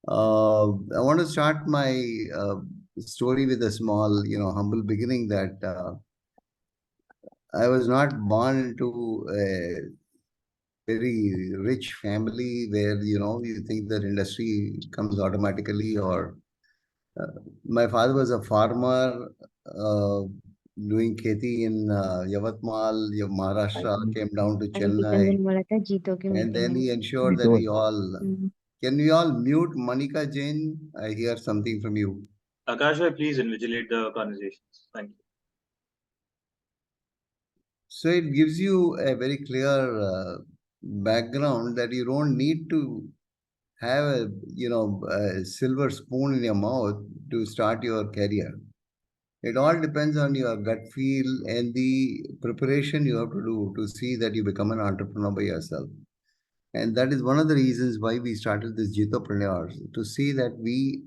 I want to start my story with a small, humble beginning that I was not born into a very rich family where, you think that industry comes automatically or uh, my father was a farmer uh, doing kheti in Yavatmal, Maharashtra, came down to अरे Jitendra Chennai, बोला था जीतो की and meeting then है। he ensured that JITO. we all, can we all mute Monica Jain? I hear something from you. Akash, please invigilate the conversations. Thank you. So it gives you a very clear background that you don't need to have a silver spoon in your mouth to start your career. It all depends on your gut feel and the preparation you have to do to see that you become an entrepreneur by yourself. And that is one of the reasons why we started this Jitopreneurs, to see that we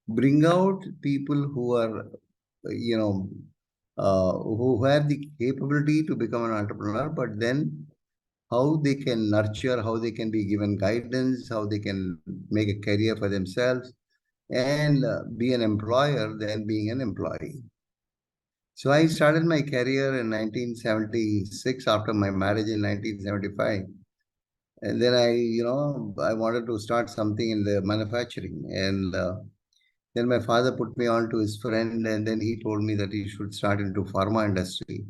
bring out people who are, you know, who have the capability to become an entrepreneur, but then how they can nurture, how they can be given guidance, how they can make a career for themselves and be an employer than being an employee. So I started my career in 1976 after my marriage in 1975. And then I wanted to start something in the manufacturing. And then my father put me on to his friend, and then he told me that he should start into pharma industry.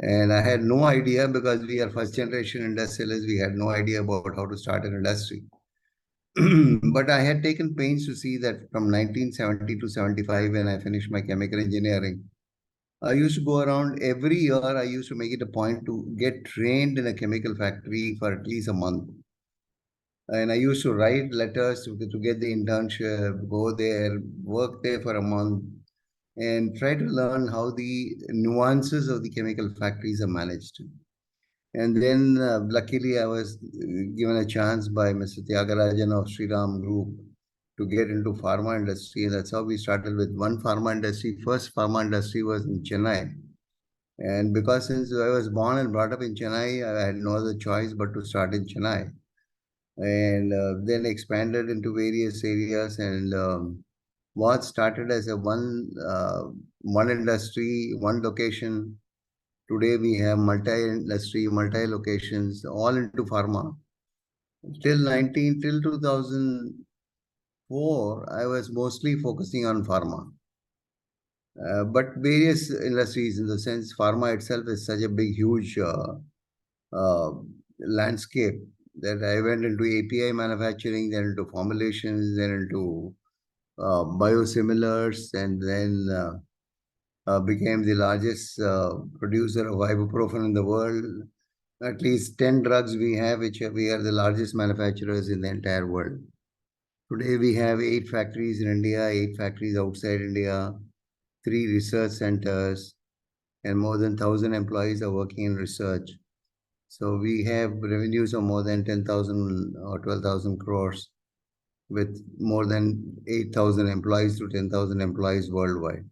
And I had no idea because we are first generation industrialists. We had no idea about how to start an industry. But I had taken pains to see that from 1970 to 75, when I finished my chemical engineering, I used to go around every year. I used to make it a point to get trained in a chemical factory for at least a month. And I used to write letters to get the internship, go there, work there for a month, and try to learn how the nuances of the chemical factories are managed. And then, luckily, I was given a chance by Mr. Tyagarajan of Sriram Group to get into pharma industry. And that's how we started with one pharma industry. First pharma industry was in Chennai. And because since I was born and brought up in Chennai, I had no other choice but to start in Chennai. And then expanded into various areas. And what started as a one industry, one location. Today we have multi-industry, multi-locations, all into pharma. Till 2004, I was mostly focusing on pharma. But various industries, in the sense pharma itself is such a big, huge uh, landscape that I went into API manufacturing, then into formulations, then into biosimilars, and then became the largest producer of ibuprofen in the world. At least 10 drugs we have, which we are the largest manufacturers in the entire world. Today we have 8 factories in India, 8 factories outside India, 3 research centers, and more than 1,000 employees are working in research. So we have revenues of more than 10,000 or 12,000 crores with more than 8,000 employees to 10,000 employees worldwide.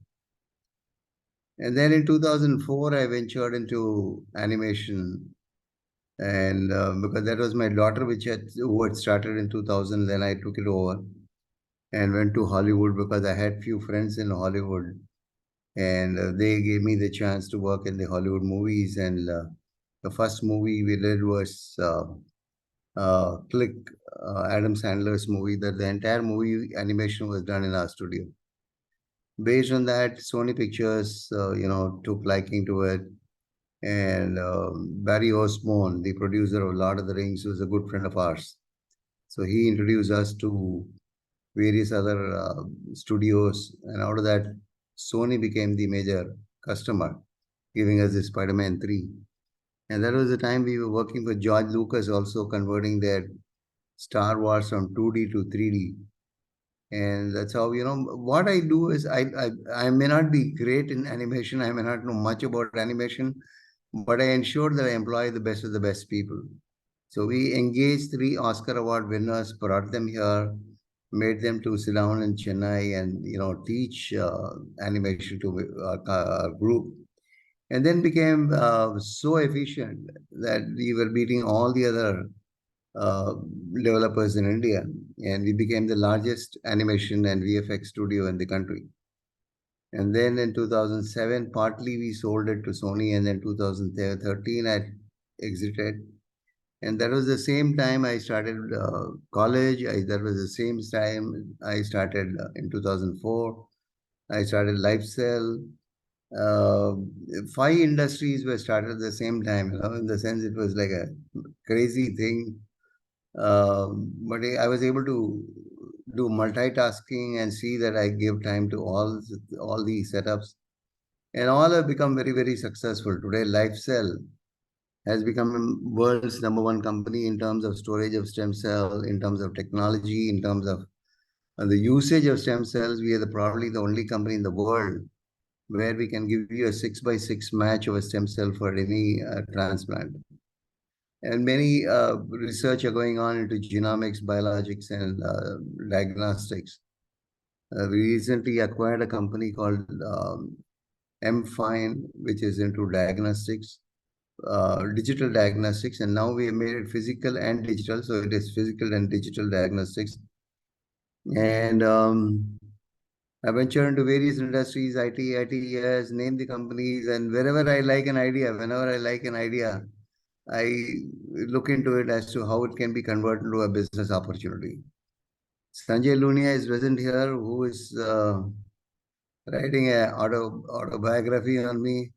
And then in 2004, I ventured into animation. And because that was my daughter, who had started in 2000, then I took it over and went to Hollywood because I had few friends in Hollywood. And they gave me the chance to work in the Hollywood movies. And the first movie we did was Click, Adam Sandler's movie, that the entire movie animation was done in our studio. Based on that, Sony Pictures, took liking to it. And Barry Osborne, the producer of Lord of the Rings, was a good friend of ours. So he introduced us to various other studios. And out of that, Sony became the major customer, giving us the Spider-Man 3. And that was the time we were working for George Lucas, also converting their Star Wars from 2D to 3D. And that's how, what I do is I may not be great in animation. I may not know much about animation, but I ensure that I employ the best of the best people. So we engaged 3 Oscar Award winners, brought them here, made them to sit down in Chennai and, teach animation to our group. And then became so efficient that we were beating all the other uh, developers in India, and we became the largest animation and VFX studio in the country. And then in 2007, partly we sold it to Sony, and then 2013 I exited. And that was the same time I started college. That was the same time I started in 2004. I started Lifecell. Uh, Five industries were started at the same time, in the sense it was like a crazy thing. But I was able to do multitasking and see that I give time to all these setups, and all have become very, very successful. Today, Lifecell has become world's number one company in terms of storage of stem cell, in terms of technology, in terms of the usage of stem cells. We are probably the only company in the world where we can give you a 6 by 6 match of a stem cell for any transplant. And many research are going on into genomics, biologics, and diagnostics. We recently acquired a company called MFine, which is into diagnostics, digital diagnostics, and now we have made it physical and digital, so it is physical and digital diagnostics. And I venture into various industries, IT, ITES, name the companies, and wherever I like an idea, whenever I like an idea, I look into it as to how it can be converted into a business opportunity. Sanjay Lunia is present here, who is writing an autobiography on me.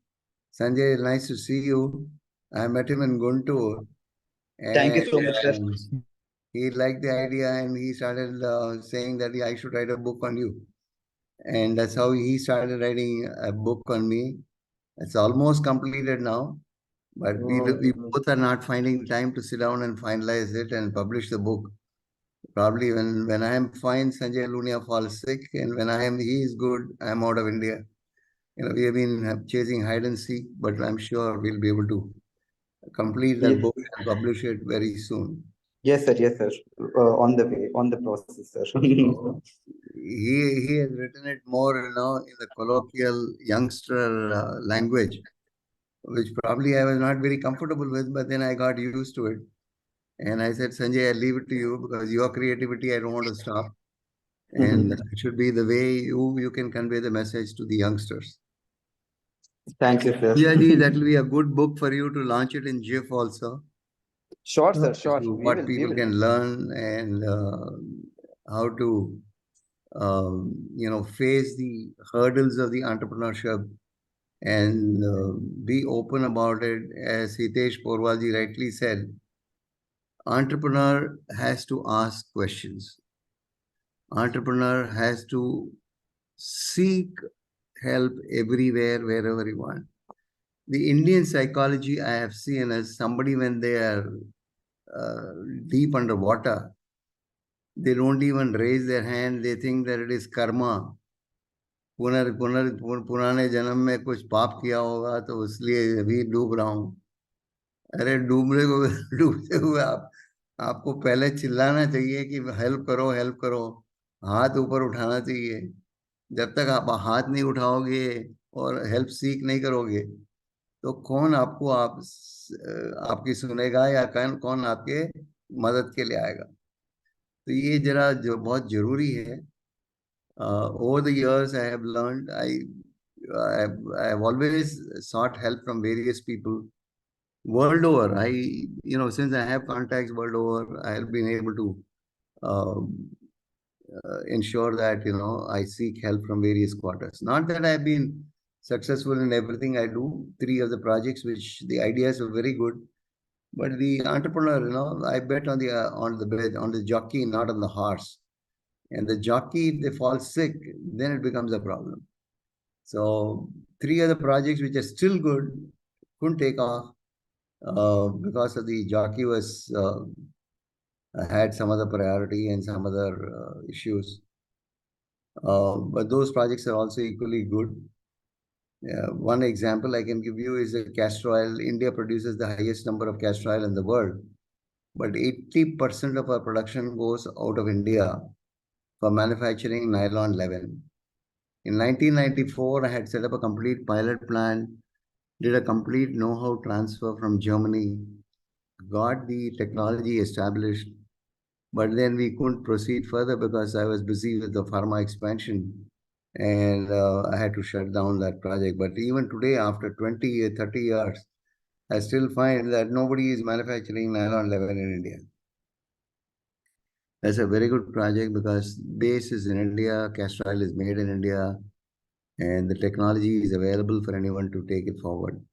Sanjay, nice to see you. I met him in Guntur, Thank you and so much, sir. he liked the idea, and he started saying that I should write a book on you. And that's how he started writing a book on me. It's almost completed now, but we both are not finding time to sit down and finalize it and publish the book. Probably when I am fine, Sanjay Lunia falls sick, and when he is good, I am out of India. We have been chasing hide and seek, but I'm sure we'll be able to complete that Yes, book and publish it very soon. yes, sir. Yes, sir. On the way, on the process, sir. So he has written it more, in the colloquial youngster language, which probably I was not very comfortable with, but then I got used to it. And I said, Sanjay, I leave it to you because your creativity, I don't want to stop. And it should be the way you can convey the message to the youngsters. Thank you, sir. Yeah, Ji, that will be a good book for you to launch it in JIF also. Sure, sir. As Sure. to We what will. We people will. can learn and how to face the hurdles of the entrepreneurship and be open about it. As Hitesh Porwalji rightly said, entrepreneur has to ask questions. Entrepreneur has to seek help everywhere, wherever you want. The Indian psychology I have seen is somebody when they are deep underwater, they don't even raise their hand. They think that it is karma. पुराने जन्म में कुछ पाप किया होगा तो इसलिए अभी डूब रहा हूँ. अरे डूबते हुए आपको पहले चिल्लाना चाहिए कि हेल्प करो. हाथ ऊपर उठाना चाहिए. जब तक आप हाथ नहीं उठाओगे और हेल्प सीख नहीं करोगे तो कौन आपकी सुनेगा या कौन आपके मदद के लिए आएगा. तो ये जरा जो बहुत जरूरी है. Over the years, I have learned, I have always sought help from various people world over. Since I have contacts world over, I have been able to um, ensure that, I seek help from various quarters. Not that I've been successful in everything I do. 3 of the projects, which the ideas are very good, but the entrepreneur, I bet on the jockey, not on the horse. And the jockey, if they fall sick, then it becomes a problem. So 3 other projects which are still good couldn't take off because of the jockey had some other priority and some other issues. But those projects are also equally good. One example I can give you is the castor oil. India produces the highest number of castor oil in the world, but 80% of our production goes out of India for manufacturing nylon 11. In 1994, I had set up a complete pilot plant, did a complete know-how transfer from Germany, got the technology established, but then we couldn't proceed further because I was busy with the pharma expansion, and I had to shut down that project. But even today, after 20, 30 years, I still find that nobody is manufacturing nylon leather in India. That's a very good project because base is in India, castor oil is made in India, and the technology is available for anyone to take it forward.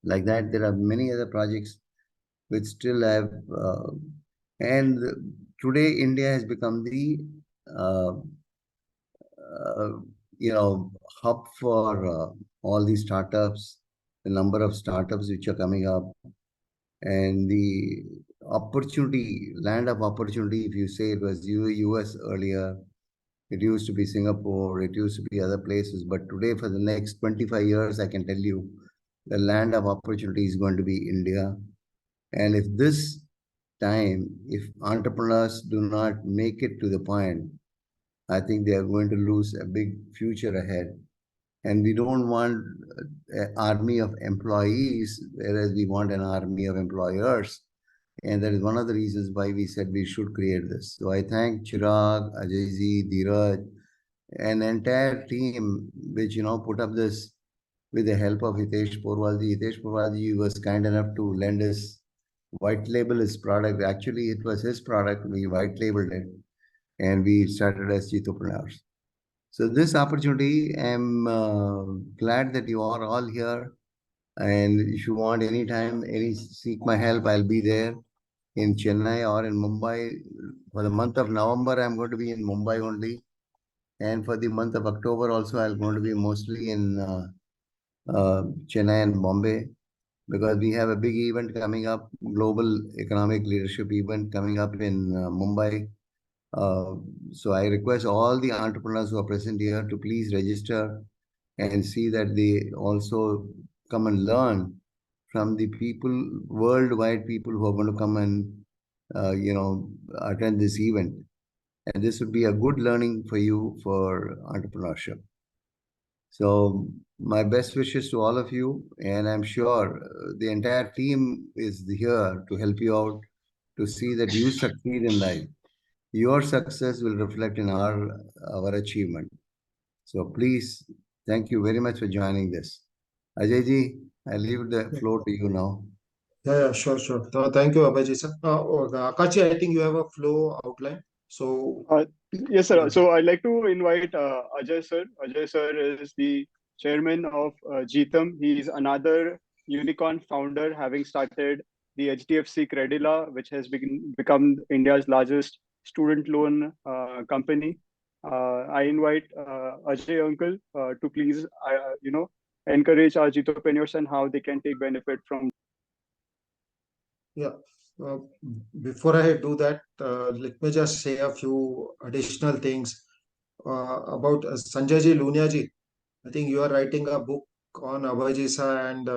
Like that, there are many other projects which still have, and today India has become the, uh, uh, hub for all these startups, the number of startups which are coming up, and the opportunity, land of opportunity. If you say it was US earlier, it used to be Singapore, it used to be other places, but today for the next 25 years, I can tell you, the land of opportunity is going to be India. And if this time, if entrepreneurs do not make it to the point, I think they are going to lose a big future ahead. And we don't want an army of employees, whereas we want an army of employers. And that is one of the reasons why we said we should create this. So I thank Chirag, Ajayji, Dheeraj, an entire team which put up this with the help of Hitesh Porwalji. Hitesh Porwalji was kind enough to lend us white label his product. Actually, it was his product. We white labeled it, and we started as JITOpreneurs. So this opportunity, I'm glad that you are all here. And if you want any time, seek my help, I'll be there in Chennai or in Mumbai. For the month of November, I'm going to be in Mumbai only. And for the month of October also, I'm going to be mostly in Chennai and Bombay, because we have a big event coming up, global economic leadership event coming up in Mumbai. So I request all the entrepreneurs who are present here to please register and see that they also come and learn from the people, worldwide people who are going to come and, attend this event. And this would be a good learning for you for entrepreneurship. So my best wishes to all of you, and I'm sure the entire team is here to help you out to see that you succeed in life. Your success will reflect in our achievement. So please, thank you very much for joining this. Ajayji, I leave the floor to you now. Yeah, sure, sure. Thank you, Abhijit sir. Akashi, I think you have a flow outline. So, Yes, sir. So I'd like to invite Ajay sir. Ajay sir is the chairman of JITEM. He is another unicorn founder, having started the HDFC Credila, which has become India's largest student loan company. I invite Ajay uncle to please, encourage our JITOpreneurs and how they can take benefit from. yeah, uh, before I do that, let me just say a few additional things about Sanjayji Luniaji. I think you are writing a book on Abhijisa, and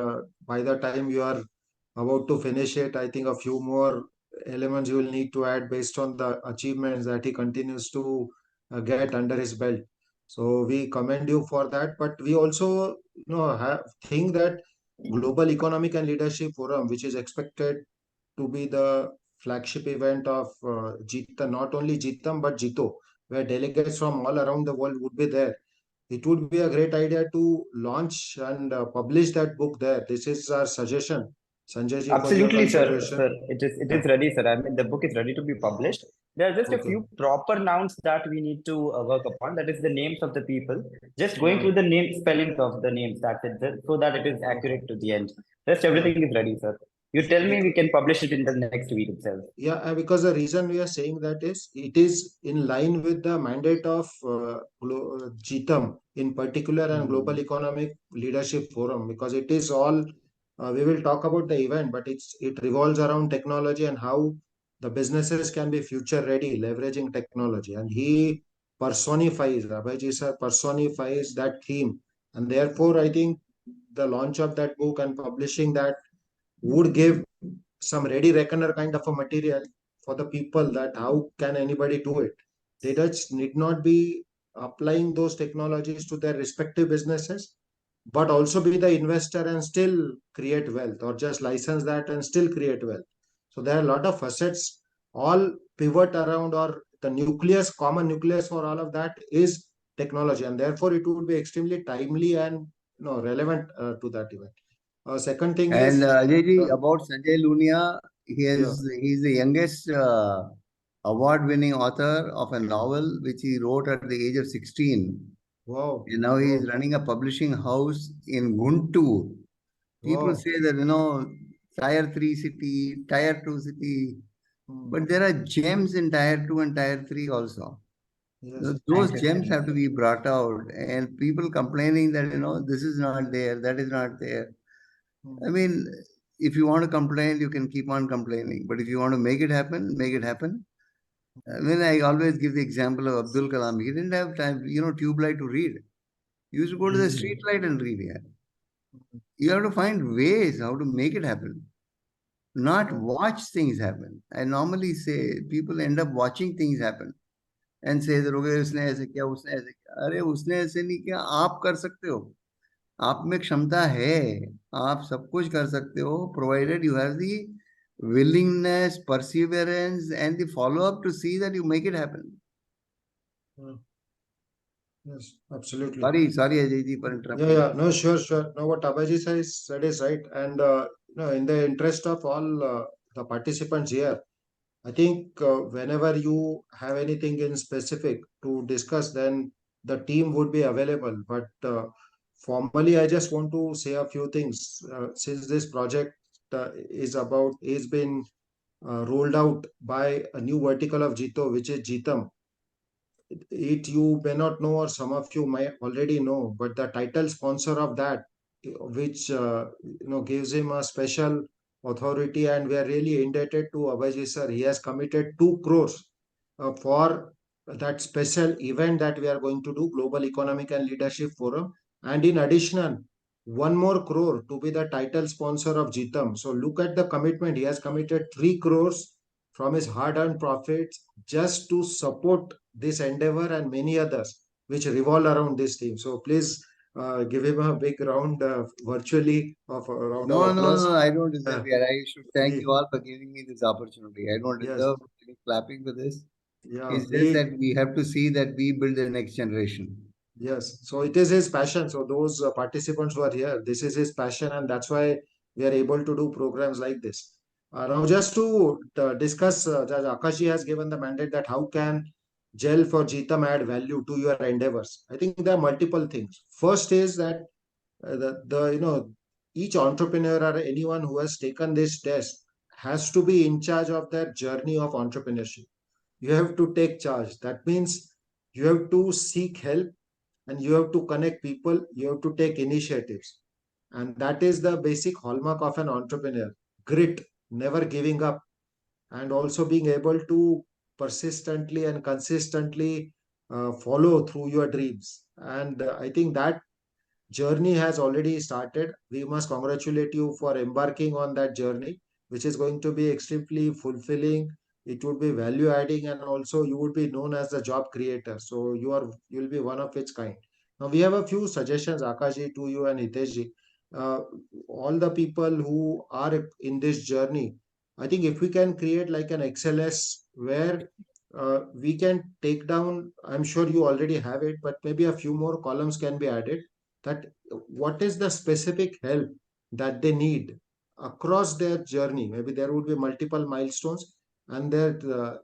by the time you are about to finish it, I think a few more elements you will need to add based on the achievements that he continues to get under his belt. So we commend you for that, but we also think that Global Economic and Leadership Forum, which is expected to be the flagship event of JITO, not only JITEM but JITO, where delegates from all around the world would be there. It would be a great idea to launch and publish that book there. This is our suggestion, Sanjay ji, for your Absolutely, sir. consideration. Sir, it is ready, sir. I mean, the book is ready to be published. There are just a Okay. few proper nouns that we need to work upon. That is the names of the people. Just going through the name spellings of the names. That's it, so that it is accurate to the end. Rest everything is ready, sir. You tell me, we can publish it in the next week itself. Yeah, because the reason we are saying that is it is in line with the mandate of JITEM in particular and Global Economic Leadership Forum, because it is all we will talk about the event, but it revolves around technology and how the businesses can be future ready leveraging technology, and he personifies, Abhijit sir personifies that theme, and therefore I think the launch of that book and publishing that would give some ready reckoner kind of a material for the people, that how can anybody do it. They just need not be applying those technologies to their respective businesses, but also be the investor and still create wealth, or just license that and still create wealth. So there are a lot of facets, all pivot around, or the nucleus, common nucleus for all of that is technology, and therefore it would be extremely timely and relevant to that event. Second thing And is Ajayji, about Sanjay Lunia, yeah. he's the youngest award-winning author of a novel which he wrote at the age of 16. Wow. And now he is Wow. running a publishing house in Guntur. People Wow. say that, tier 3 city, tier 2 city, Hmm. but there are gems in tier 2 and tier 3 also. Yes. Those Thank you, gems sir. have to be brought out, and people complaining that, this is not there, that is not there. I mean, if you want to complain, you can keep on complaining, but if you want to make it happen, make it happen. I mean, I always give the example of Abdul Kalam. He didn't have time, tube light to read. You used to go to the street light and read here. You have to find ways how to make it happen, not watch things happen. I normally say people end up watching things happen and say that, okay, उसने ऐसे किया, उसने ऐसे किया. अरे उसने ऐसे नहीं किया, आप कर सकते हो. आप में क्षमता है, आप सब कुछ कर सकते हो, provided you have the willingness, perseverance, and the follow-up to see that you make it happen. Yes, absolutely. Sorry, Ajay for interrupting. Yeah. No, sure. No, what Abhaji said is right. And in the interest of all the participants here, I think whenever you have anything in specific to discuss, then the team would be available. But formally, I just want to say a few things. Since this project is been rolled out by a new vertical of JITO, which is JITEM. It you may not know, or some of you may already know, but the title sponsor of that, which gives him a special authority, and we are really indebted to Abhijit sir. He has committed 2 crores for that special event that we are going to do, Global Economic and Leadership Forum, and in addition, 1 more crore to be the title sponsor of JITEM. So look at the commitment. He has committed 3 crores from his hard-earned profits just to support this endeavor and many others which revolve around this team. So please give him a big round virtually of a round of applause. No, I don't deserve Uh, it. I should thank you he, all for giving me this opportunity. I don't yes, deserve any clapping for this. yeah, It's just that we have to see that we build the next generation. yes. So it is his passion. So those participants who are here, this is his passion, and that's why we are able to do programs like this. Now, just to discuss, Judge Akashi has given the mandate that how can GEL for GTAM add value to your endeavors. I think there are multiple things. First is that each entrepreneur or anyone who has taken this test has to be in charge of their journey of entrepreneurship. You have to take charge. That means you have to seek help, and you have to connect people. You have to take initiatives, and that is the basic hallmark of an entrepreneur: grit, never giving up, and also being able to persistently and consistently follow through your dreams. And I think that journey has already started. We must congratulate you for embarking on that journey, which is going to be extremely fulfilling. It would be value adding, and also you would be known as the job creator. So you'll be one of its kind. Now we have a few suggestions, Akashi, to you and Hiteshji. Uh, all the people who are in this journey, I think if we can create like an XLS where we can take down, I'm sure you already have it, but maybe a few more columns can be added, that what is the specific help that they need across their journey. Maybe there would be multiple milestones, and the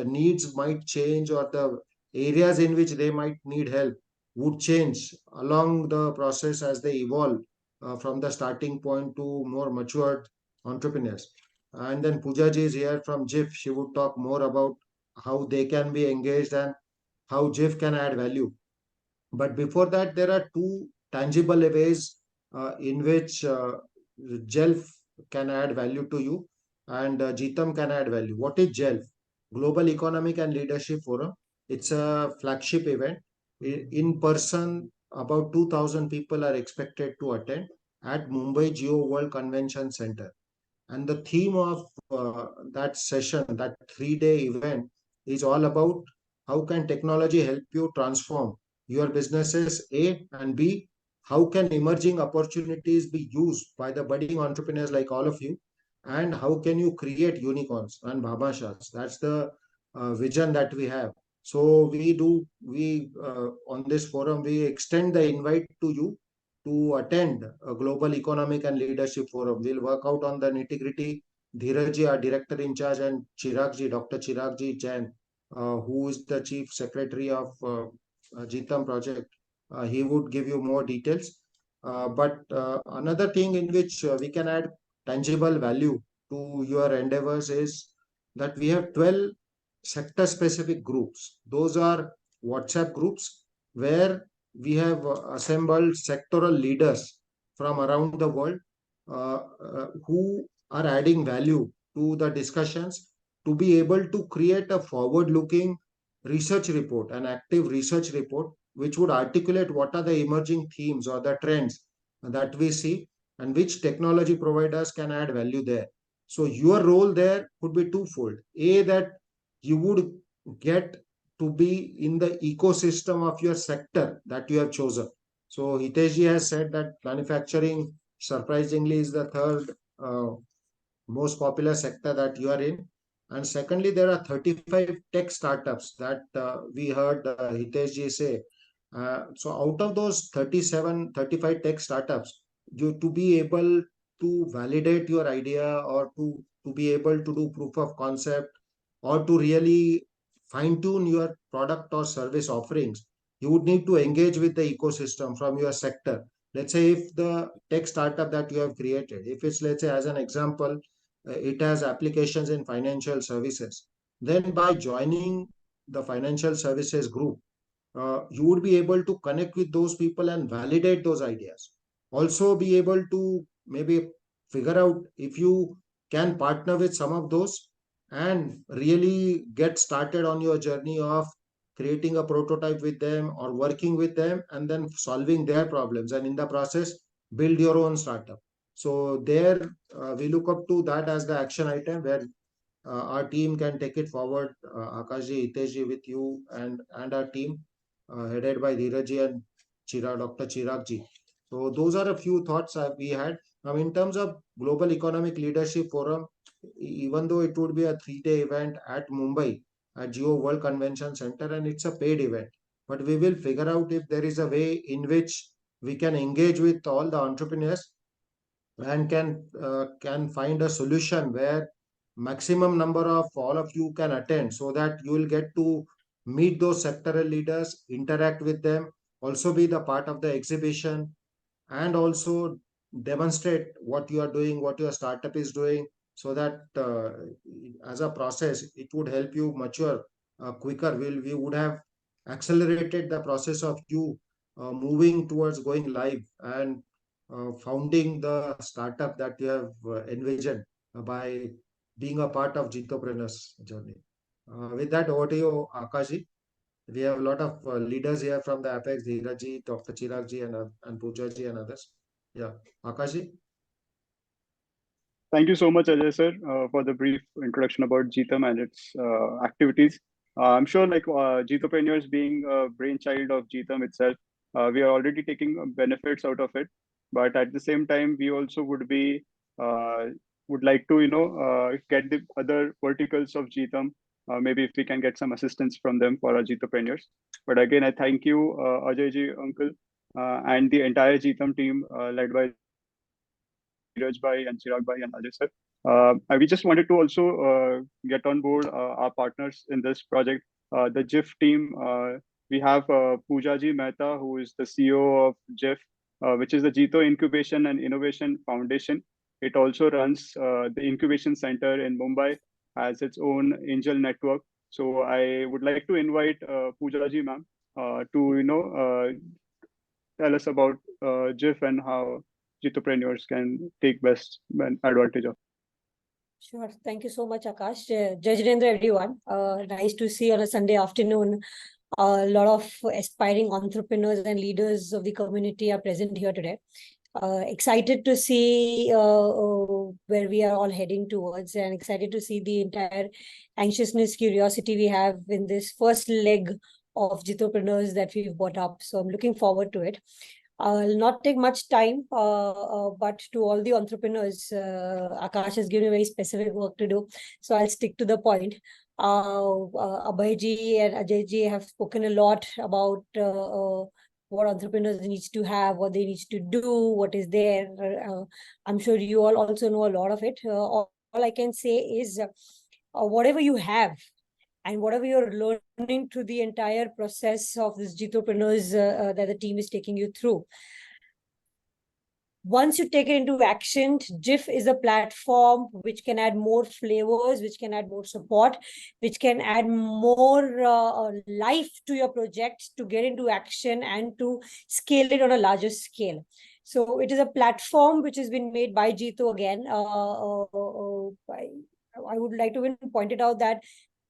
needs might change, or the areas in which they might need help would change along the process as they evolve from the starting point to more matured entrepreneurs. And then Pooja ji is here from JIF. She would talk more about how they can be engaged and how JIF can add value. But before that, there are two tangible ways in which GELF can add value to you, and GTAM can add value. What is GELF? Global Economic and Leadership Forum. It's a flagship event. In person, about 2,000 people are expected to attend at Mumbai Geo World Convention Center. And the theme of that session, that 3-day event, is all about how can technology help you transform your businesses, A, and B, how can emerging opportunities be used by the budding entrepreneurs like all of you, and how can you create unicorns and babashas? That's the vision that we have. So on this forum, we extend the invite to you to attend a global economic and leadership forum. We'll work out on the nitty-gritty. Dheerajji, our director in charge, and Dr. Chiragji Jain, who is the chief secretary of JITEM project, he would give you more details. But another thing in which we can add tangible value to your endeavors is that we have 12 sector specific groups. Those are WhatsApp groups where we have assembled sectoral leaders from around the world who are adding value to the discussions to be able to create a forward looking research report, an active research report, which would articulate what are the emerging themes or the trends that we see and which technology providers can add value there. So your role there could be twofold. A, that you would get to be in the ecosystem of your sector that you have chosen. So Hiteshji has said that manufacturing, surprisingly, is the third most popular sector that you are in. And secondly, there are 35 tech startups that we heard Hiteshji say. So out of those 35 tech startups, you to be able to validate your idea or to be able to do proof of concept or to really fine tune your product or service offerings, you would need to engage with the ecosystem from your sector. Let's say if the tech startup that you have created, if it's, let's say, as an example, it has applications in financial services, then by joining the financial services group, you would be able to connect with those people and validate those ideas. Also be able to maybe figure out if you can partner with some of those and really get started on your journey of creating a prototype with them or working with them and then solving their problems, and in the process build your own startup. So there we look up to that as the action item where our team can take it forward. Akashji, Hiteshji, with you and our team headed by Dheerajji and Dr. Chiragji. So those are a few thoughts we had. Now, in terms of Global Economic Leadership Forum, even though it would be a 3-day event at Mumbai at Geo World Convention Center and it's a paid event, but we will figure out if there is a way in which we can engage with all the entrepreneurs and can find a solution where maximum number of all of you can attend, so that you will get to meet those sectoral leaders, interact with them, also be the part of the exhibition, and also demonstrate what you are doing, what your startup is doing, so that as a process it would help you mature quicker. We would have accelerated the process of you moving towards going live and founding the startup that you have envisioned by being a part of Jitopreneurs journey. With that, over to you, Akashi. We have a lot of leaders here from the Apex, Dheerajji, Dr. Chiragji, and Poojaji and others. Yeah, Akashi. Thank you so much, Ajay sir, for the brief introduction about JITEM and its activities. I'm sure like Jitopreneurs being a brainchild of JITEM itself, we are already taking benefits out of it. But at the same time, we also would like to, get the other verticals of JITEM. Maybe if we can get some assistance from them for our Jitopreneurs. But again, I thank you, Ajay uncle, and the entire JITEM team led by Dheeraj bhai and Chirag bhai and Ajay sir. We just wanted to also get on board our partners in this project. The JIF team, we have Poojaji Mehta, who is the CEO of JIF, which is the JITO Incubation and Innovation Foundation. It also runs the Incubation Center in Mumbai, has its own angel network. So I would like to invite Poojaji ma'am to tell us about JIF and how Jitopreneurs can take best advantage of. Sure. Thank you so much, Akash. Jai Jirendra, everyone. Nice to see on a Sunday afternoon. A lot of aspiring entrepreneurs and leaders of the community are present here today. Excited to see where we are all heading towards, and excited to see the entire anxiousness, curiosity we have in this first leg of Jitopreneurs that we've brought up. So I'm looking forward to it. I'll not take much time, but to all the entrepreneurs, Akash has given me very specific work to do, so I'll stick to the point. Abhayji and Ajayji have spoken a lot about what entrepreneurs needs to have, what they need to do, what is there. I'm sure you all also know a lot of it. All I can say is whatever you have and whatever you're learning through the entire process of this JITOpreneurs that the team is taking you through, once you take it into action, JIF is a platform which can add more flavors, which can add more support, which can add more life to your project to get into action and to scale it on a larger scale. So it is a platform which has been made by JITO again. I would like to even point it out that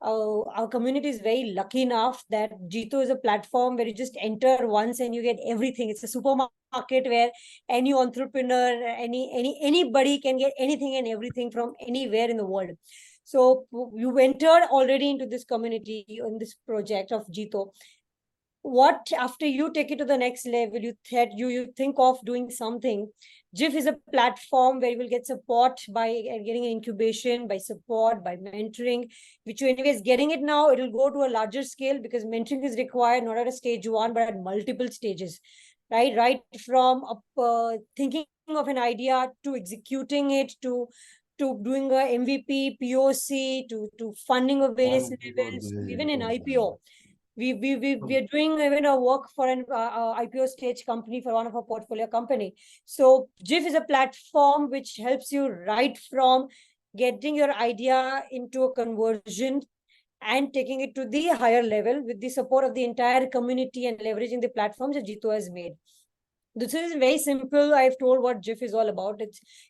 our community is very lucky enough that JITO is a platform where you just enter once and you get everything. It's a supermarket where any entrepreneur, anybody can get anything and everything from anywhere in the world. So you entered already into this community, in this project of JITO. What after you take it to the next level, you think of doing something. JIF is a platform where you will get support by getting an incubation, by support, by mentoring, which you anyways getting it now. It will go to a larger scale because mentoring is required not at a stage one, but at multiple stages, right from thinking of an idea to executing it to doing a MVP, POC, to funding of various levels, even an IPO. We are doing even a work for an IPO stage company for one of our portfolio company. So JIF is a platform which helps you right from getting your idea into a conversion and taking it to the higher level with the support of the entire community and leveraging the platforms that JITO has made. This is very simple. I've told what JIF is all about.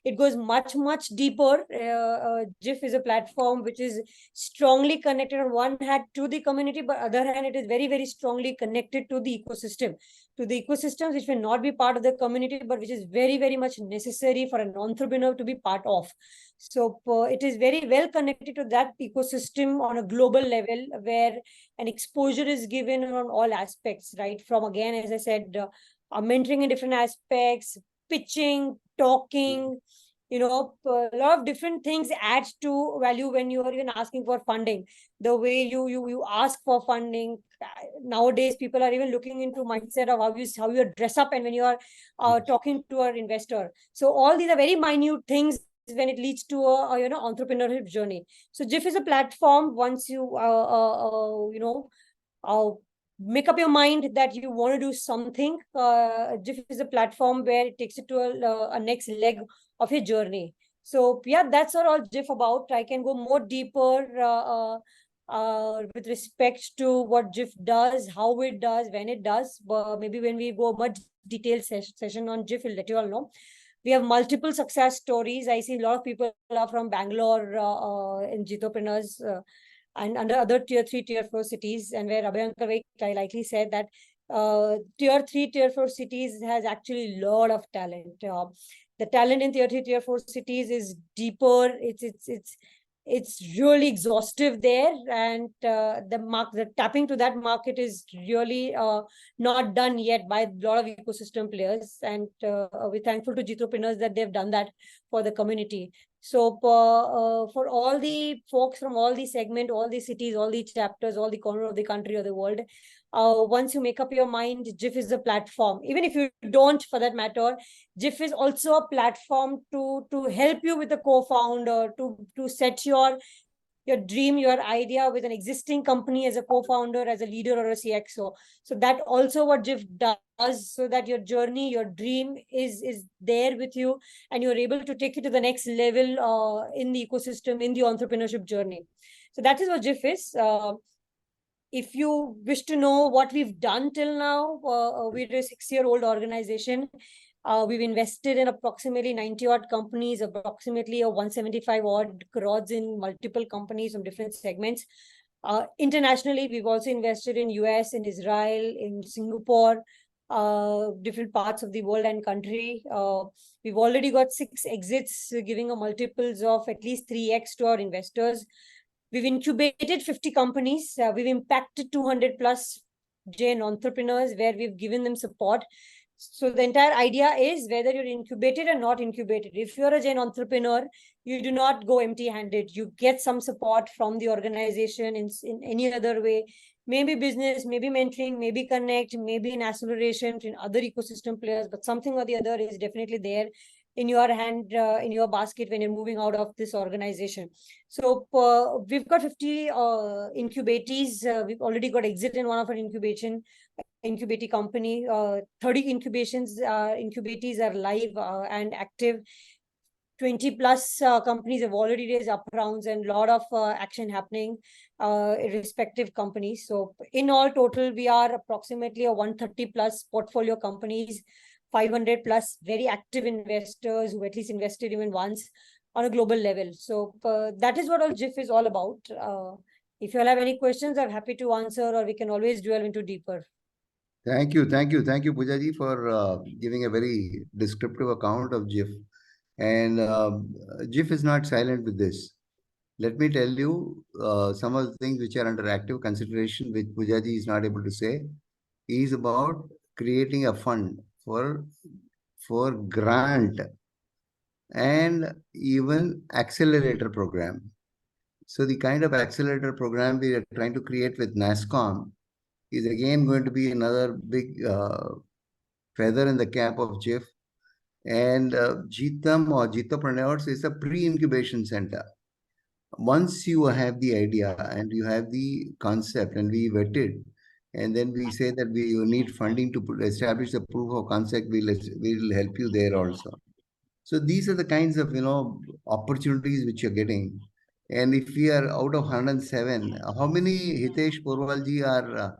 It goes much deeper. JIF is a platform which is strongly connected on one hand to the community, but other hand, it is very strongly connected to the ecosystem, which will not be part of the community, but which is very much necessary for an entrepreneur to be part of. So it is very well connected to that ecosystem on a global level where an exposure is given on all aspects, right? From, again, as I said, mentoring in different aspects, pitching, talking, a lot of different things add to value when you are even asking for funding. The way you ask for funding, nowadays people are even looking into mindset of how you dress up and when you are talking to an investor. So all these are very minute things when it leads to a entrepreneurship journey. So JIF is a platform. Once you make up your mind that you want to do something, JIF is a platform where it takes it to a next leg of your journey. So yeah, that's all JIF about. I can go more deeper with respect to what JIF does, how it does, when it does. But maybe when we go much detailed session on JIF, we'll let you all know. We have multiple success stories. I see a lot of people are from Bangalore in JITOpreneurs and under other tier 3, tier 4 cities, and where Abhay Uncle very likely said that tier 3, tier 4 cities has actually a lot of talent. The talent in tier 3, tier 4 cities is deeper. It's really exhaustive there, and the tapping to that market is really not done yet by a lot of ecosystem players, and we're thankful to JITOpreneurs that they've done that for the community. So for all the folks from all the segment, all the cities, all the chapters, all the corner of the country or the world, once you make up your mind, JIF is a platform. Even if you don't, for that matter, JIF is also a platform to help you with a co-founder, to set your dream, your idea with an existing company as a co-founder, as a leader or a CXO. So that also what JIF does, so that your journey, your dream is there with you and you're able to take it to the next level in the ecosystem, in the entrepreneurship journey. So that is what JIF is. If you wish to know what we've done till now, we're a 6-year-old organization. We've invested in approximately 90 odd companies, approximately 175 odd crores in multiple companies from different segments. Internationally, we've also invested in US, in Israel, in Singapore, different parts of the world and country. We've already got 6 exits, giving a multiples of at least 3x to our investors. We've incubated 50 companies. We've impacted 200 plus Jain entrepreneurs where we've given them support. So the entire idea is whether you're incubated or not incubated. If you're a Jain entrepreneur, you do not go empty-handed. You get some support from the organization in any other way. Maybe business, maybe mentoring, maybe connect, maybe an acceleration in other ecosystem players, but something or the other is definitely there in your hand, in your basket when you're moving out of this organization. So we've got 50 incubatees. We've already got exit in one of our incubating company. 30 incubatees are live and active. 20 plus companies have already raised up rounds and a lot of action happening in respective companies. So in all total, we are approximately a 130 plus portfolio companies, 500 plus very active investors who at least invested even once on a global level. So that is what all JIF is all about. If you all have any questions, I'm happy to answer, or we can always delve into deeper. Thank you, Poojaji, for giving a very descriptive account of JIF. And JIF is not silent with this. Let me tell you some of the things which are under active consideration, which Poojaji is not able to say, is about creating a fund for grant and even accelerator program. So the kind of accelerator program we are trying to create with NASSCOM is again going to be another big feather in the cap of JIF. And JITEM or JITOpreneurs is a pre-incubation center. Once you have the idea and you have the concept and we vet it, and then we say that you need funding to establish the proof of concept, we'll help you there also. So these are the kinds of opportunities which you're getting. And if we are out of 107, how many Hitesh Porwalji are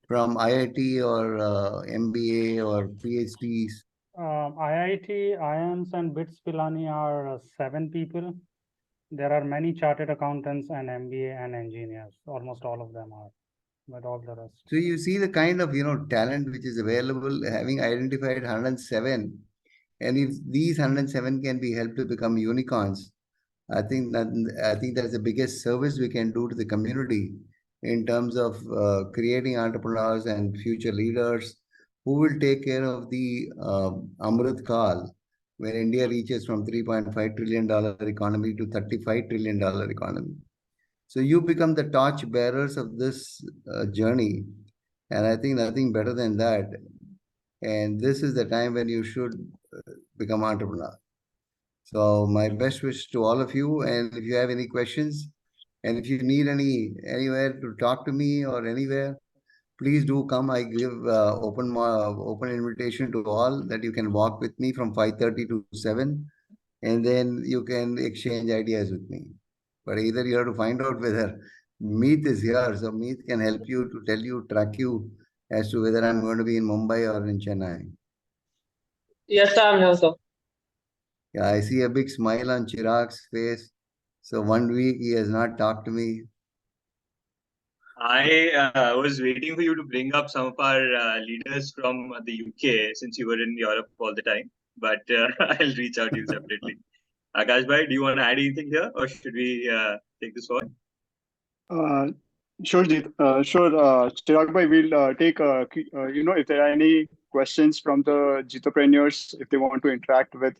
from IIT or MBA or PhDs? IIT, IIMs and BITS Pilani are 7 people. There are many chartered accountants and MBA and engineers. Almost all of them are, but all the rest. So you see the kind of talent which is available, having identified 107, and if these 107 can be helped to become unicorns, I think that's the biggest service we can do to the community in terms of creating entrepreneurs and future leaders who will take care of the Amrit Kal, when India reaches from $3.5 trillion economy to $35 trillion economy. So you become the torch bearers of this journey, and I think nothing better than that. And this is the time when you should become entrepreneur. So my best wish to all of you. And if you have any questions, and if you need anywhere to talk to me or anywhere, please do come. I give open invitation to all that you can walk with me from 5:30 to 7, and then you can exchange ideas with me. But either you have to find out whether Meet is here, so Meet can help you to tell you, track you as to whether I'm going to be in Mumbai or in Chennai. Yes, sir, I'm here, sir. Yeah, I see a big smile on Chirag's face. So 1 week he has not talked to me. I was waiting for you to bring up some of our leaders from the UK, since you were in Europe all the time. But I'll reach out to you separately. Akash bhai, do you want to add anything here, or should we take this forward? Sure, Jit. Sure, Chirag bhai, we'll take, if there are any questions from the JITOpreneurs, if they want to interact with,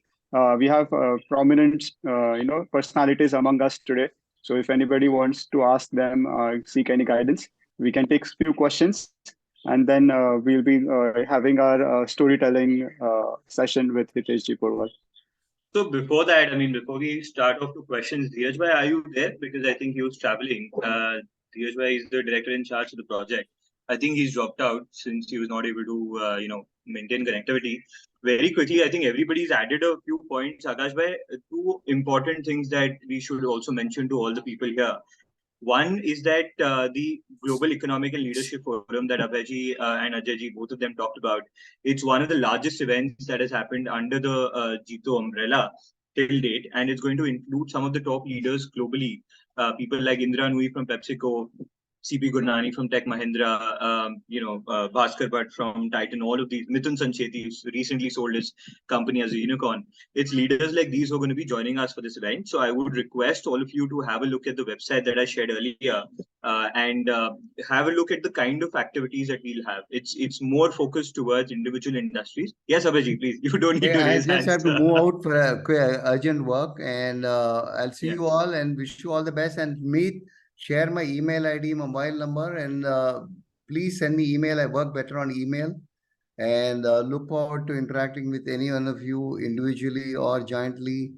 we have prominent, personalities among us today. So if anybody wants to ask them, seek any guidance, we can take a few questions, and then we'll be having our storytelling session with Hitesh Ji Porwal. So before that, before we start off to questions, Dheeraj bhai, are you there? Because I think he was traveling. Dheeraj bhai is the director in charge of the project. I think he's dropped out since he was not able to, maintain connectivity. Very quickly, I think everybody's added a few points. Akash bhai, 2 important things that we should also mention to all the people here. One is that the Global Economic and Leadership Forum that Abhayji and Ajayji, both of them talked about, it's one of the largest events that has happened under the JITO umbrella till date, and it's going to include some of the top leaders globally, people like Indra Nui from PepsiCo, CP Gurnani from Tech Mahindra, Bhaskar Bhatt from Titan, all of these, Mithun Sancheti recently sold his company as a unicorn. It's leaders like these who are going to be joining us for this event. So I would request all of you to have a look at the website that I shared earlier and have a look at the kind of activities that we'll have. It's more focused towards individual industries. Yes, Abhijit, please. You don't need to I raise just hands. have to move out for a quick urgent work, and I'll see Yeah. you all and wish you all the best. And share my email ID, mobile number, and please send me email. I work better on email, and look forward to interacting with any one of you individually or jointly,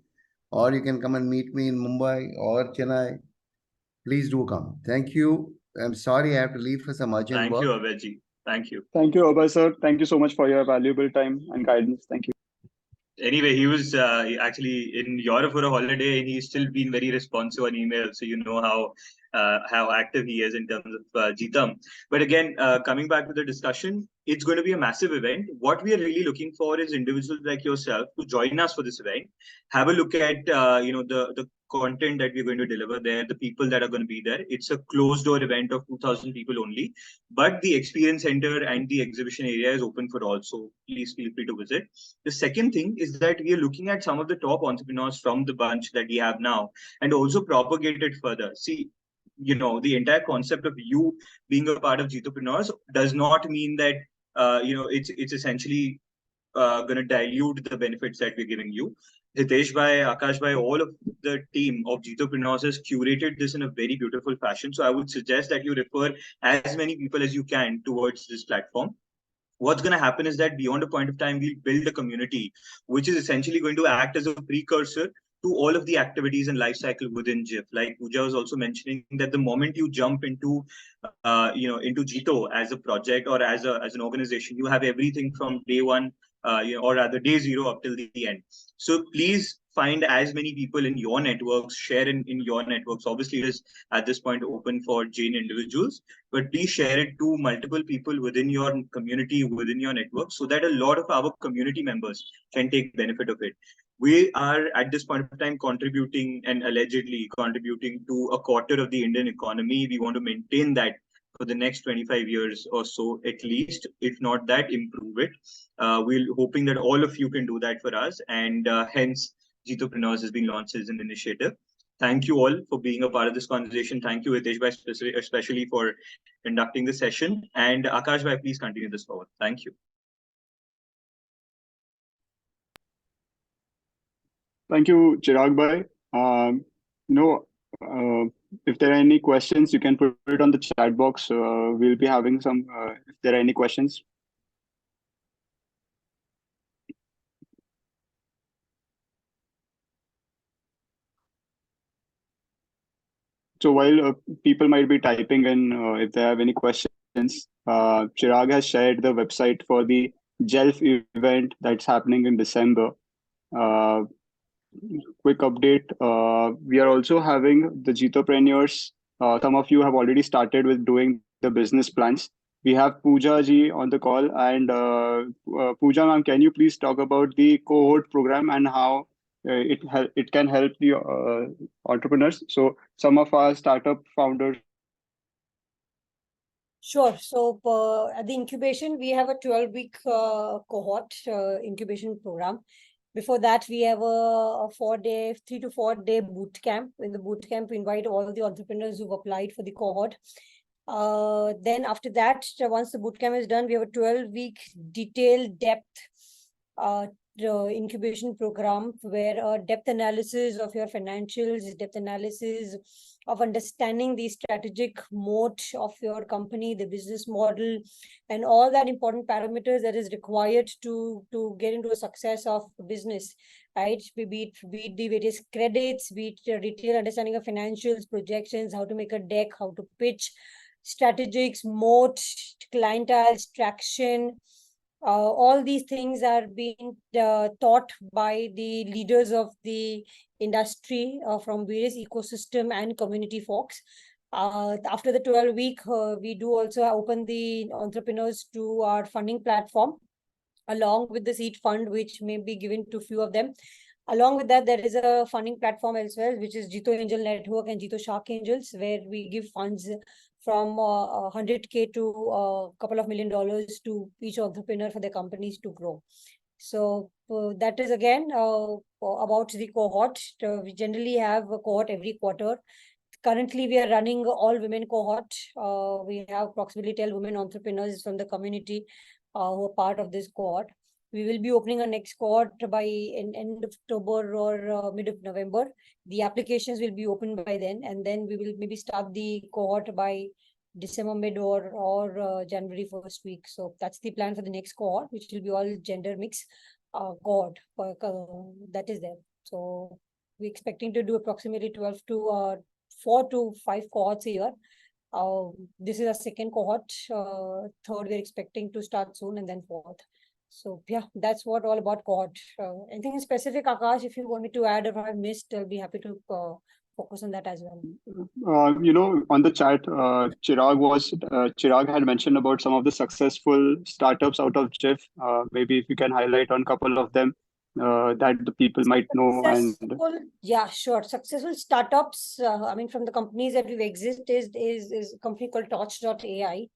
or you can come and meet me in Mumbai or Chennai. Please do come. Thank you. I'm sorry I have to leave for some urgent Thank work. you, Abhijit. Thank you. Thank you, Abhay sir. Thank you so much for your valuable time and guidance. Thank you. Anyway, he was actually in Europe for a holiday, and he's still been very responsive on email. So you know how active he is in terms of JITEM. But again, coming back to the discussion, it's going to be a massive event. What we are really looking for is individuals like yourself to join us for this event. Have a look at the content that we're going to deliver there, the people that are going to be there. It's a closed door event of 2,000 people only, but the experience center and the exhibition area is open for all. So please feel free to visit. The second thing is that we are looking at some of the top entrepreneurs from the bunch that we have now and also propagate it further. See, the entire concept of you being a part of JITOpreneurs does not mean that, it's essentially going to dilute the benefits that we're giving you. Hitesh Bhai, Akash Bhai, all of the team of JITOpreneurs has curated this in a very beautiful fashion. So I would suggest that you refer as many people as you can towards this platform. What's going to happen is that beyond a point of time, we'll build a community, which is essentially going to act as a precursor to all of the activities and life cycle within JIF. Like Pooja was also mentioning that the moment you jump into JITO as a project or as an organization, you have everything from day one, or rather day zero up till the end. So please find as many people in your networks, share in your networks. Obviously, it is at this point open for Jain individuals, but please share it to multiple people within your community, within your network, so that a lot of our community members can take benefit of it. We are at this point of time contributing and allegedly contributing to a quarter of the Indian economy. We want to maintain that for the next 25 years or so, at least, if not that, improve it. We're hoping that all of you can do that for us, and hence JITOpreneurs has been launched as an initiative. Thank you all for being a part of this conversation. Thank you, Hitesh Bhai, especially for conducting the session. And Akash Bhai, please continue this forward. Thank you. Thank you, Chirag Bhai. If there are any questions, you can put it on the chat box. We'll be having some, if there are any questions. So while people might be typing in, if they have any questions, Chirag has shared the website for the JITEM event that's happening in December. Quick update. We are also having the JITOpreneurs. Some of you have already started with doing the business plans. We have Pooja ji on the call, and Pooja ma'am, can you please talk about the cohort program and how it can help the entrepreneurs? So some of our startup founders. Sure. So at the incubation, we have a 12-week cohort incubation program. Before that, we have a 3 to 4 day boot camp. In the boot camp, we invite all the entrepreneurs who've applied for the cohort. Then after that, once the boot camp is done, we have a 12-week detailed depth incubation program where depth analysis of your financials, depth analysis of understanding the strategic moat of your company, the business model, and all that important parameters that is required to get into a success of business, right? Be it the various credits, be it retail understanding of financials, projections, how to make a deck, how to pitch, strategics, moat, clientele, traction. All these things are being taught by the leaders of the industry from various ecosystem and community folks. After the 12-week, we do also open the entrepreneurs to our funding platform, along with the seed fund, which may be given to few of them. Along with that, there is a funding platform elsewhere, which is JITO Angel Network and JITO Shark Angels, where we give funds from 100K to a couple of $1 million to each entrepreneur for their companies to grow. So that is again about the cohort. We generally have a cohort every quarter. Currently, we are running all women cohort. We have approximately 10 women entrepreneurs from the community who are part of this cohort. We will be opening a next cohort by end of October or mid of November. The applications will be open by then, and then we will maybe start the cohort by December mid or January first week. So that's the plan for the next cohort, which will be all gender mix cohort that is there. So we're expecting to do approximately 12 to 4 to 5 cohorts a year. This is our second cohort. Third, we're expecting to start soon, and then fourth. So yeah, that's what all about cohort. Anything specific, Akash, if you want me to add or I've missed, I'll be happy to focus on that as well. On the chat, Chirag had mentioned about some of the successful startups out of JIF. Maybe if you can highlight on a couple of them that the people might know. Yeah, sure. Successful startups. I mean, from the companies that we've existed is a company called Torch.ai.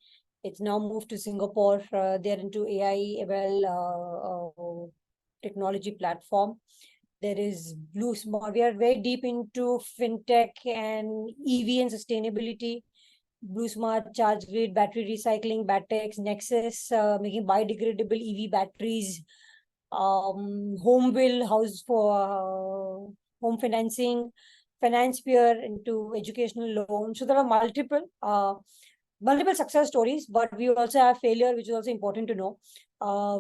It's now moved to Singapore. They're into AI, ML technology platform. There is Blue Smart. We are very deep into fintech and EV and sustainability. Blue Smart, Charge Grid, battery recycling, Batex, Nexus, making biodegradable EV batteries. Home house for home financing, finance peer into educational loans. So there are multiple success stories, but we also have failure, which is also important to know.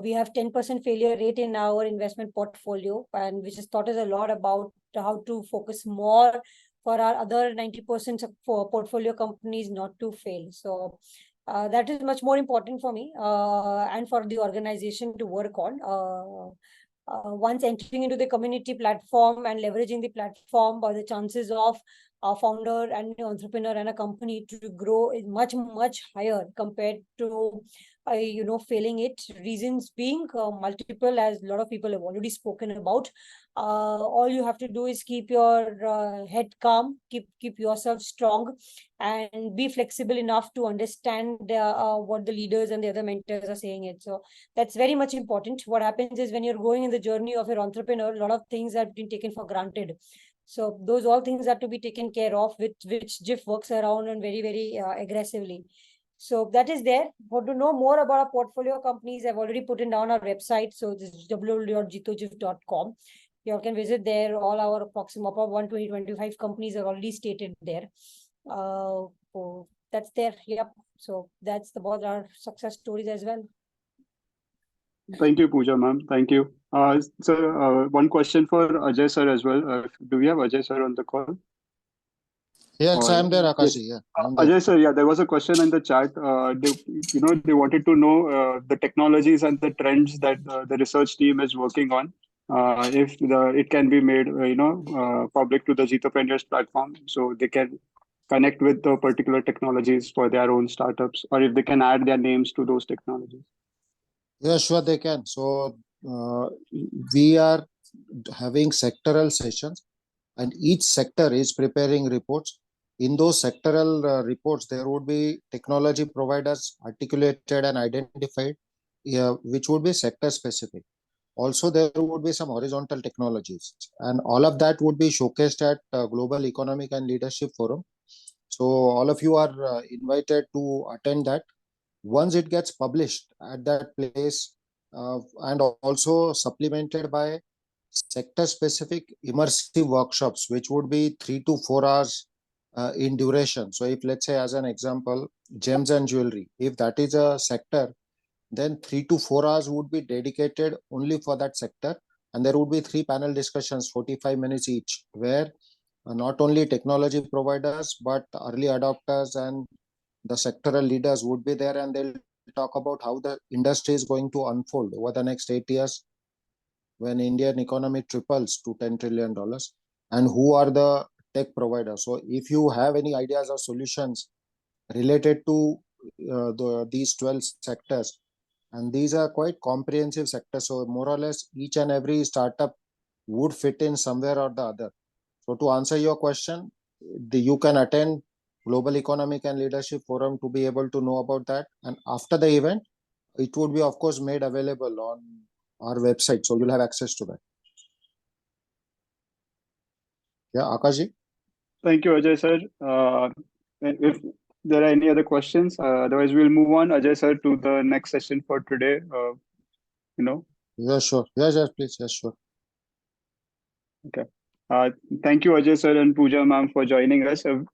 We have 10% failure rate in our investment portfolio, and which has taught us a lot about how to focus more for our other 90% for portfolio companies not to fail. So that is much more important for me and for the organization to work on. Once entering into the community platform and leveraging the platform, the chances of a founder and an entrepreneur and a company to grow is much, much higher compared to, failing it. Reasons being multiple, as a lot of people have already spoken about. All you have to do is keep your head calm, keep yourself strong, and be flexible enough to understand what the leaders and the other mentors are saying it. So that's very much important. What happens is when you're going in the journey of your entrepreneur, a lot of things have been taken for granted. So those all things have to be taken care of, which JIF works around and very, very aggressively. So that is there. For to know more about our portfolio companies, I've already put it down our website. So this is www.jitojif.com. You all can visit there. All our approximate 120-25 companies are already stated there. So that's there. Yep. So that's about our success stories as well. Thank you, Pooja ma'am. Thank you. So one question for Ajay sir as well. Do we have Ajay sir on the call? Yes, I'm there, Akash. Yes. Yeah, I'm there. Ajay sir, yeah, there was a question in the chat. They wanted to know the technologies and the trends that the research team is working on. If it can be made, public to the JITO platform, so they can connect with the particular technologies for their own startups, or if they can add their names to those technologies. Yeah, sure, they can. So we are having sectoral sessions, and each sector is preparing reports. In those sectoral reports, there would be technology providers articulated and identified, which would be sector specific. Also, there would be some horizontal technologies, and all of that would be showcased at Global Economic and Leadership Forum. So all of you are invited to attend that. Once it gets published at that place, and also supplemented by sector-specific immersive workshops, which would be 3 to 4 hours in duration. So if, let's say, as an example, gems and jewelry, if that is a sector, then 3 to 4 hours would be dedicated only for that sector. And there would be 3 panel discussions, 45 minutes each, where not only technology providers, but early adopters and the sectoral leaders would be there, and they'll talk about how the industry is going to unfold over the next 8 years when Indian economy triples to $10 trillion, and who are the tech providers. So if you have any ideas or solutions related to these 12 sectors, and these are quite comprehensive sectors, so more or less each and every startup would fit in somewhere or the other. So to answer your question, you can attend Global Economic and Leadership Forum to be able to know about that. And after the event, it would be, of course, made available on our website. So you'll have access to that. Yeah, Akashji? Thank you, Ajay sir. If there are any other questions, otherwise we'll move on, Ajay sir, to the next session for today. Yeah, sure. Yes, please. Yes, sure. Okay. Thank you, Ajay sir and Pooja ma'am, for joining us. The